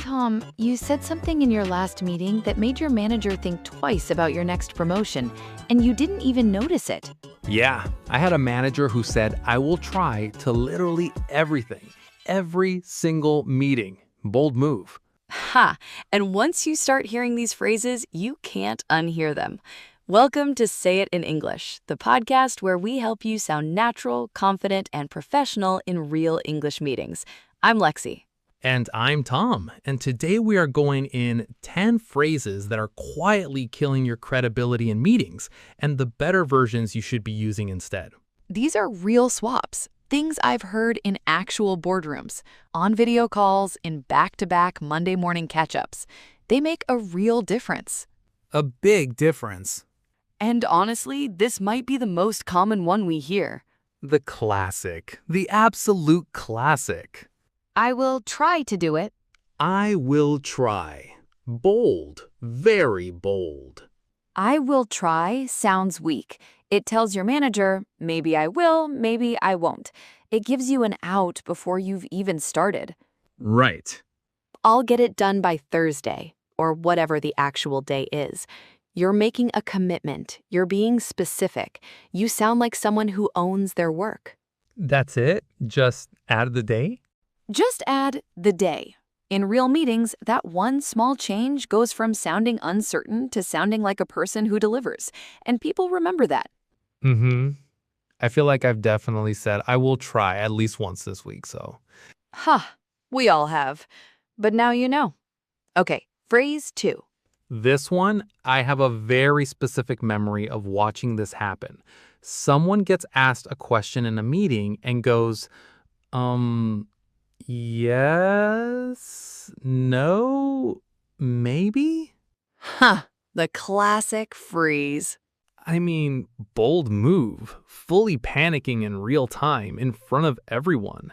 Tom, you said something in your last meeting that made your manager think twice about your next promotion, and you didn't even notice it. Yeah, I had a manager who said, I will try to literally everything, every single meeting. Bold move. Ha! And once you start hearing these phrases, you can't unhear them. Welcome to Say It in English, the podcast where we help you sound natural, confident, and professional in real English meetings. I'm Lexi. And I'm Tom, and today we are going in 10 phrases that are quietly killing your credibility in meetings and the better versions you should be using instead. These are real swaps, things I've heard in actual boardrooms, on video calls, in back-to-back Monday morning catch-ups. They make a real difference. A big difference. And honestly, this might be the most common one we hear. The classic, the absolute classic. I will try to do it. I will try. Bold, very bold. I will try sounds weak. It tells your manager, maybe I will, maybe I won't. It gives you an out before you've even started. Right. I'll get it done by Thursday, or whatever the actual day is. You're making a commitment. You're being specific. You sound like someone who owns their work. That's it? Just add the day? Just add the day. In real meetings, that one small change goes from sounding uncertain to sounding like a person who delivers, and people remember that. I feel like I've definitely said I will try at least once this week, so. We all have. But now you know. Okay, phrase 2. This one, I have a very specific memory of watching this happen. Someone gets asked a question in a meeting and goes, yes, no, maybe? The classic freeze. I mean, bold move, fully panicking in real time in front of everyone.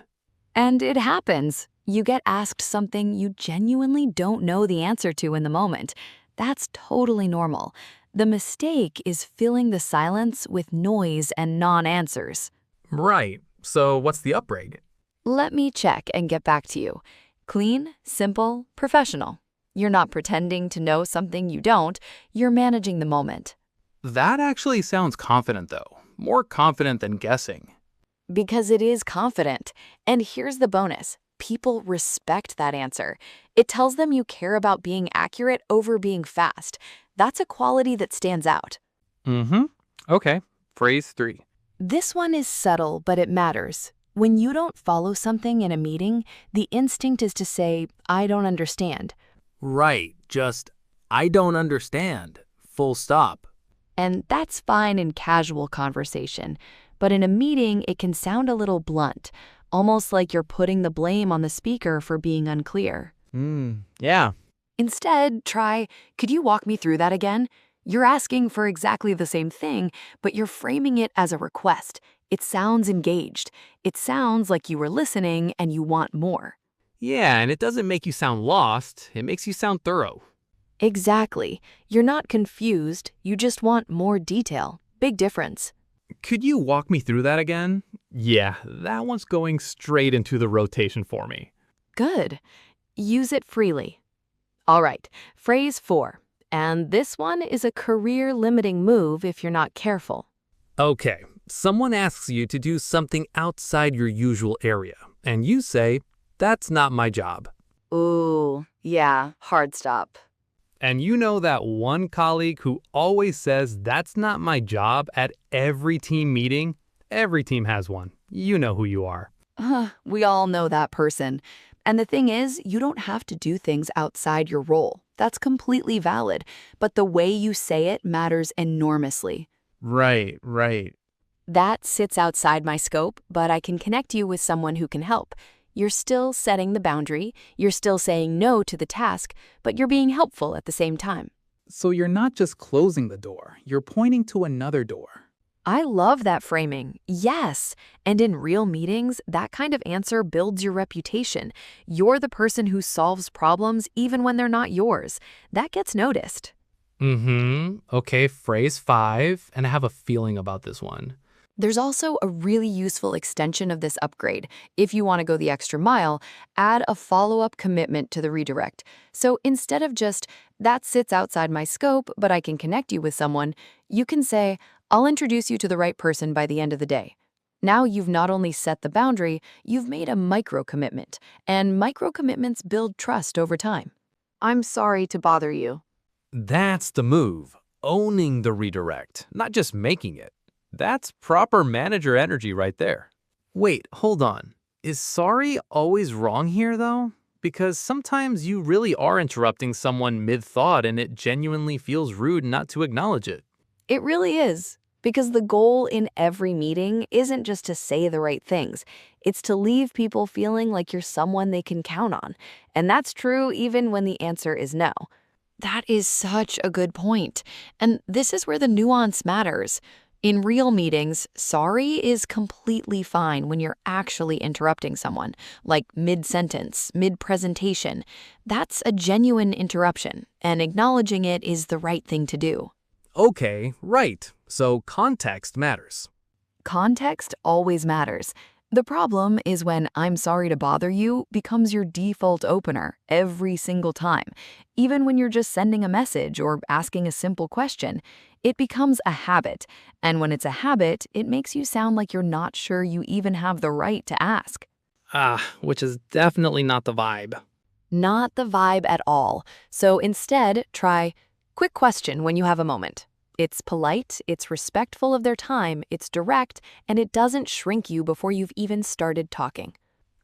And it happens. You get asked something you genuinely don't know the answer to in the moment. That's totally normal. The mistake is filling the silence with noise and non-answers. Right. So what's the upgrade? Let me check and get back to you. Clean, simple, professional. You're not pretending to know something you don't. You're managing the moment. That actually sounds confident, though. More confident than guessing. Because it is confident. And here's the bonus. People respect that answer. It tells them you care about being accurate over being fast. That's a quality that stands out. Okay. Phrase 3. This one is subtle, but it matters. When you don't follow something in a meeting, the instinct is to say, I don't understand. Right, just, I don't understand. Full stop. And that's fine in casual conversation. But in a meeting, it can sound a little blunt, almost like you're putting the blame on the speaker for being unclear. Yeah. Instead, try, could you walk me through that again? You're asking for exactly the same thing, but you're framing it as a request. It sounds engaged. It sounds like you were listening and you want more. Yeah, and it doesn't make you sound lost. It makes you sound thorough. Exactly. You're not confused. You just want more detail. Big difference. Could you walk me through that again? Yeah, that one's going straight into the rotation for me. Good. Use it freely. All right, phrase 4. And this one is a career-limiting move if you're not careful. Okay, someone asks you to do something outside your usual area, and you say, that's not my job. Ooh, yeah, hard stop. And you know that one colleague who always says, that's not my job at every team meeting? Every team has one. You know who you are. We all know that person. And the thing is, you don't have to do things outside your role. That's completely valid. But the way you say it matters enormously. Right. That sits outside my scope, but I can connect you with someone who can help. You're still setting the boundary, you're still saying no to the task, but you're being helpful at the same time. So you're not just closing the door, you're pointing to another door. I love that framing. Yes. And in real meetings, that kind of answer builds your reputation. You're the person who solves problems even when they're not yours. That gets noticed. Okay, phrase 5, and I have a feeling about this one. There's also a really useful extension of this upgrade. If you want to go the extra mile, add a follow-up commitment to the redirect. So instead of just, that sits outside my scope, but I can connect you with someone, you can say, I'll introduce you to the right person by the end of the day. Now you've not only set the boundary, you've made a micro-commitment, and micro-commitments build trust over time. I'm sorry to bother you. That's the move. Owning the redirect, not just making it. That's proper manager energy right there. Wait, hold on. Is sorry always wrong here, though? Because sometimes you really are interrupting someone mid-thought and it genuinely feels rude not to acknowledge it. It really is, because the goal in every meeting isn't just to say the right things. It's to leave people feeling like you're someone they can count on. And that's true even when the answer is no. That is such a good point. And this is where the nuance matters. In real meetings, sorry is completely fine when you're actually interrupting someone, like mid-sentence, mid-presentation. That's a genuine interruption, and acknowledging it is the right thing to do. Okay, right. So context matters. Context always matters. The problem is when I'm sorry to bother you becomes your default opener every single time. Even when you're just sending a message or asking a simple question, it becomes a habit. And when it's a habit, it makes you sound like you're not sure you even have the right to ask. Which is definitely not the vibe. Not the vibe at all. So instead, try, quick question when you have a moment. It's polite, it's respectful of their time, it's direct, and it doesn't shrink you before you've even started talking.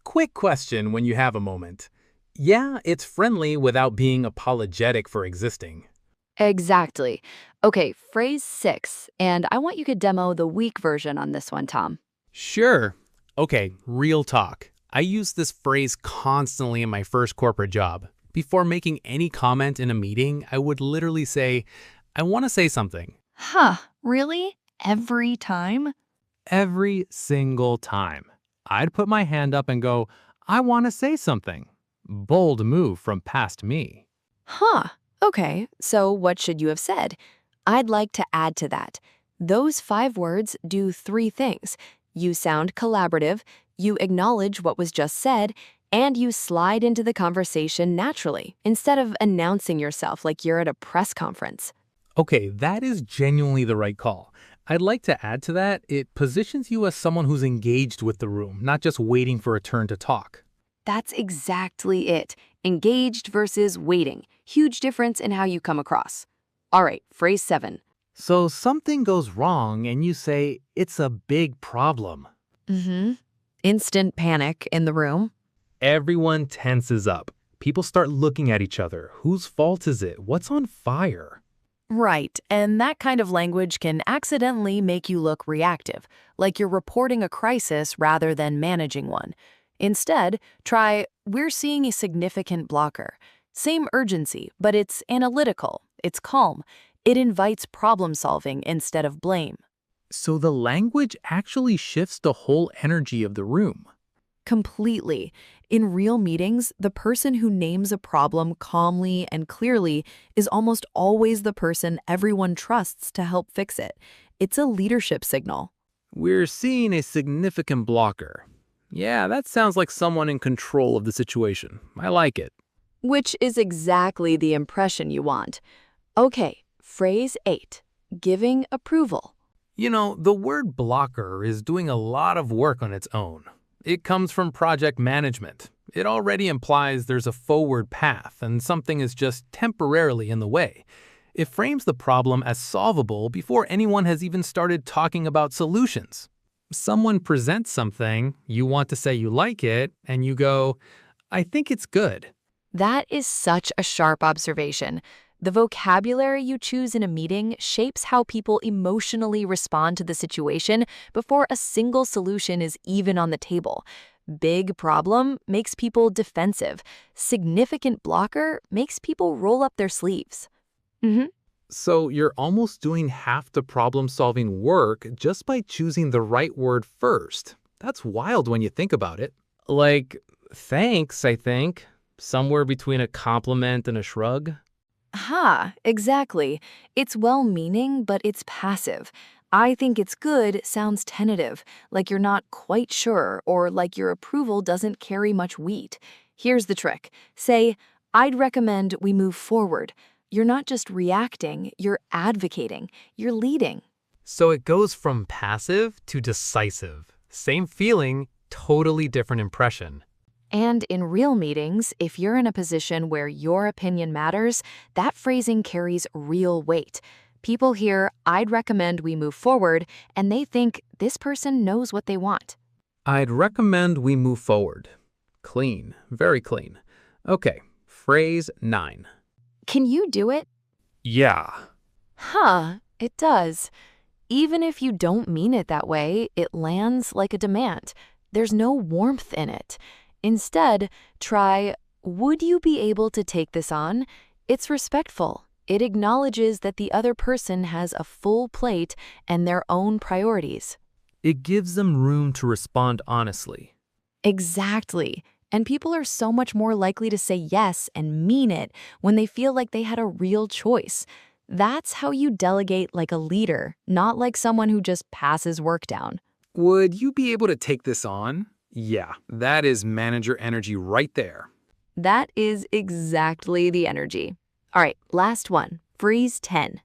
Quick question when you have a moment. Yeah, it's friendly without being apologetic for existing. Exactly. Okay, phrase 6, and I want you to demo the weak version on this one, Tom. Sure. Okay, real talk. I use this phrase constantly in my first corporate job. Before making any comment in a meeting, I would literally say, I want to say something. Huh, really? Every time? Every single time. I'd put my hand up and go, I want to say something. Bold move from past me. Huh. Okay, so what should you have said? I'd like to add to that. Those 5 words do 3 things. You sound collaborative, you acknowledge what was just said, and you slide into the conversation naturally, instead of announcing yourself like you're at a press conference. Okay, that is genuinely the right call. I'd like to add to that, it positions you as someone who's engaged with the room, not just waiting for a turn to talk. That's exactly it. Engaged versus waiting. Huge difference in how you come across. All right, phrase 7. So something goes wrong and you say, it's a big problem. Instant panic in the room. Everyone tenses up. People start looking at each other. Whose fault is it? What's on fire? Right, and that kind of language can accidentally make you look reactive, like you're reporting a crisis rather than managing one. Instead, try, we're seeing a significant blocker. Same urgency, but it's analytical, it's calm. It invites problem solving instead of blame. So the language actually shifts the whole energy of the room. Completely. In real meetings, the person who names a problem calmly and clearly is almost always the person everyone trusts to help fix it. It's a leadership signal. We're seeing a significant blocker. Yeah, that sounds like someone in control of the situation. I like it. Which is exactly the impression you want. Okay, phrase 8. Giving approval. You know, the word blocker is doing a lot of work on its own. It comes from project management. It already implies there's a forward path and something is just temporarily in the way. It frames the problem as solvable before anyone has even started talking about solutions. Someone presents something, you want to say you like it, and you go, I think it's good. That is such a sharp observation. The vocabulary you choose in a meeting shapes how people emotionally respond to the situation before a single solution is even on the table. Big problem makes people defensive. Significant blocker makes people roll up their sleeves. So you're almost doing half the problem-solving work just by choosing the right word first. That's wild when you think about it. Like, thanks, I think. Somewhere between a compliment and a shrug. Exactly. It's well-meaning, but it's passive. I think it's good sounds tentative, like you're not quite sure or like your approval doesn't carry much weight. Here's the trick. Say, I'd recommend we move forward. You're not just reacting, you're advocating, you're leading. So it goes from passive to decisive. Same feeling, totally different impression. And in real meetings, if you're in a position where your opinion matters, that phrasing carries real weight. People hear, I'd recommend we move forward, and they think this person knows what they want. I'd recommend we move forward. Clean, very clean. Okay, phrase 9. Can you do it? Yeah. It does. Even if you don't mean it that way, it lands like a demand. There's no warmth in it. Instead, try, would you be able to take this on? It's respectful. It acknowledges that the other person has a full plate and their own priorities. It gives them room to respond honestly. Exactly. And people are so much more likely to say yes and mean it when they feel like they had a real choice. That's how you delegate like a leader, not like someone who just passes work down. Would you be able to take this on? Yeah, that is manager energy right there. That is exactly the energy. All right, last one. Phrase 10.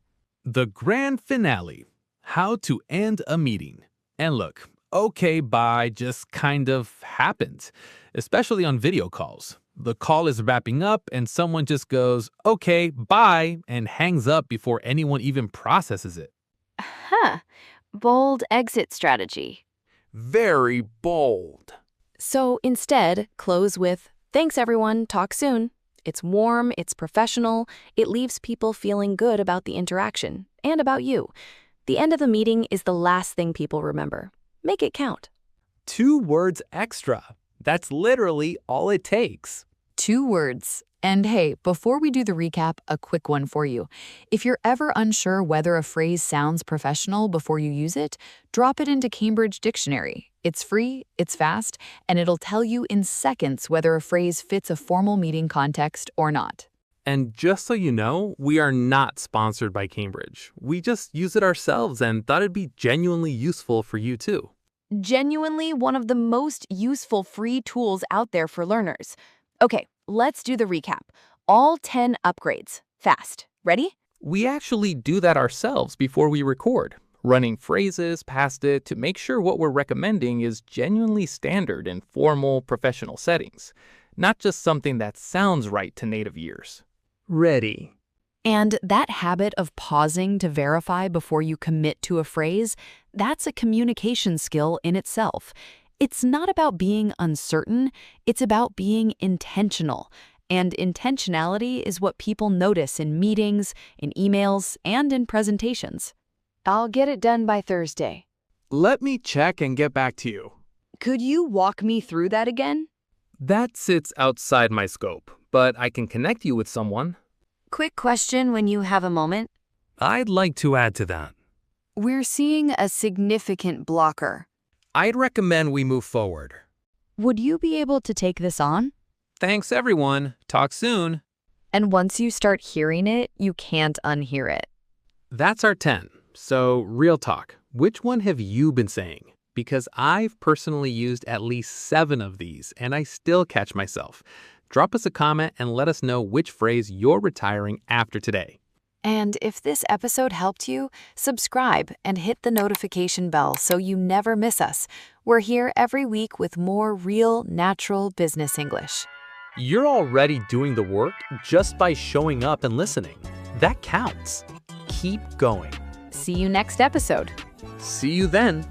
The grand finale. How to end a meeting. And look, okay, bye just kind of happens, especially on video calls. The call is wrapping up and someone just goes, okay, bye, and hangs up before anyone even processes it. Bold exit strategy. Very bold. So instead, close with, thanks everyone, talk soon. It's warm, it's professional, it leaves people feeling good about the interaction and about you. The end of the meeting is the last thing people remember. Make it count. 2 words extra. That's literally all it takes. 2 words. And hey, before we do the recap, a quick one for you. If you're ever unsure whether a phrase sounds professional before you use it, drop it into Cambridge Dictionary. It's free, it's fast, and it'll tell you in seconds whether a phrase fits a formal meeting context or not. And just so you know, we are not sponsored by Cambridge. We just use it ourselves and thought it'd be genuinely useful for you too. Genuinely one of the most useful free tools out there for learners. Okay, let's do the recap. All 10 upgrades. Fast. Ready? We actually do that ourselves before we record, running phrases past it to make sure what we're recommending is genuinely standard in formal professional settings, not just something that sounds right to native ears. Ready. And that habit of pausing to verify before you commit to a phrase, that's a communication skill in itself. It's not about being uncertain, it's about being intentional. And intentionality is what people notice in meetings, in emails, and in presentations. I'll get it done by Thursday. Let me check and get back to you. Could you walk me through that again? That sits outside my scope, but I can connect you with someone. Quick question when you have a moment. I'd like to add to that. We're seeing a significant blocker. I'd recommend we move forward. Would you be able to take this on? Thanks, everyone. Talk soon. And once you start hearing it, you can't unhear it. That's our 10. So, real talk. Which one have you been saying? Because I've personally used at least 7 of these, and I still catch myself. Drop us a comment and let us know which phrase you're retiring after today. And if this episode helped you, subscribe and hit the notification bell so you never miss us. We're here every week with more real, natural business English. You're already doing the work just by showing up and listening. That counts. Keep going. See you next episode. See you then.